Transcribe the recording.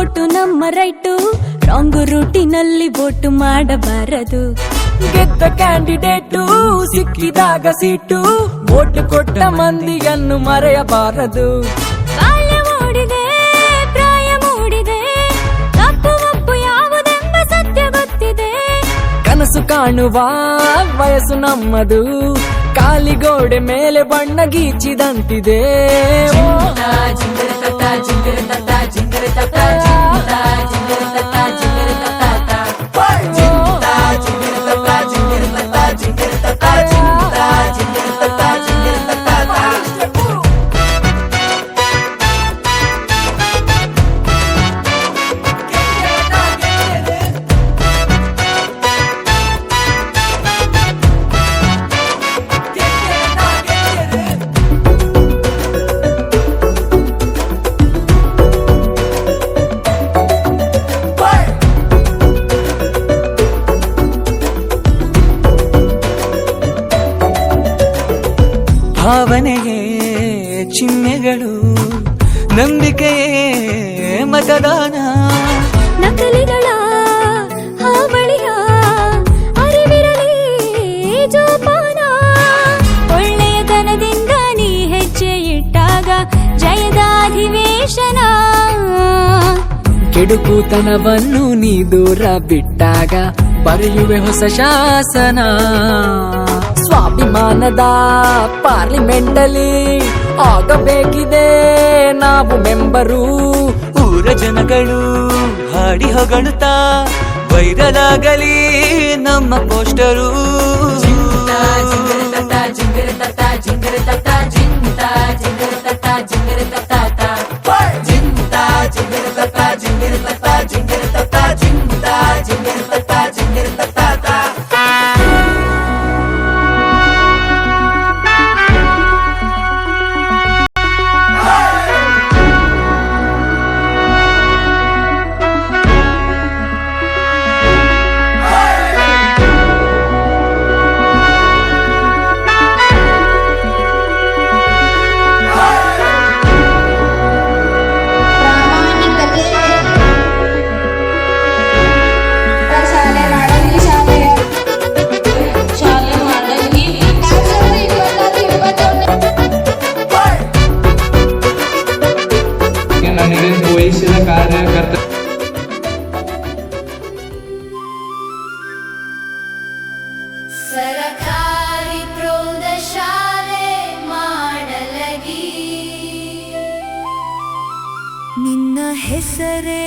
Vote ನಮ್ಮ right, wrong ರೂಟಿನಲ್ಲಿ vote ಮಾಡಬಾರದು. ಗೆದ್ದ ಕ್ಯಾಂಡಿಡೇಟು ಸಿಕ್ಕಿದಾಗ ಸೀಟು, ವೋಟು ಕೊಟ್ಟ ಮಂದಿಯನ್ನು ಮರೆಯಬಾರದು. ಬಾಲ್ಯ ಮೂಡಿದೆ, ಪ್ರಾಯ ಮೂಡಿದೆ, ತಪ್ಪು ಒಪ್ಪು ಯಾವುದೆಂಬ ಸತ್ಯ ಗೊತ್ತಿದೆ. ಕನಸು ಕಾಣುವ ವಯಸ್ಸು ನಮ್ಮದು, ಕಾಲಿಗೋಡೆ ಮೇಲೆ ಬಣ್ಣ ಗೀಚಿದಂತಿದೆ. ಭಾವನೆಯೇ ಚಿಹ್ನೆಗಳು, ನಂಬಿಕೆಯೇ ಮತದಾನ. ನಕಲಿಗಳ ಹಾವಳಿಯ ಅರಿವಿರಲಿ ಜೋಪಾನ. ಒಳ್ಳೆಯತನದಿಂದ ನೀ ಹೆಜ್ಜೆ ಇಟ್ಟಾಗ ಜಯದ ಅಧಿವೇಶನ. ಕೆಡುಕುತನವನ್ನು ನೀ ದೂರ ಬಿಟ್ಟಾಗ ಬರೆಯುವೆ ಹೊಸ ಶಾಸನ. ಸ್ವಾಭಿಮಾನದ ಪಾರ್ಲಿಮೆಂಟಲ್ಲಿ ಆಗಬೇಕಿದೆ ನಾವು ಮೆಂಬರು. ಊರ ಜನಗಳು ಹಾಡಿ ಹೊಗಳುತ್ತಾ ವೈರಲಾಗಲಿ ನಮ್ಮ ಪೋಸ್ಟರು. ವಹಿಸಿದ ಕಾರ್ಯಕರ್ತ ಸರಕಾರಿ ಪ್ರೌಢಶಾಲೆ ಮಾಡಲಗಿ, ನಿನ್ನ ಹೆಸರೇ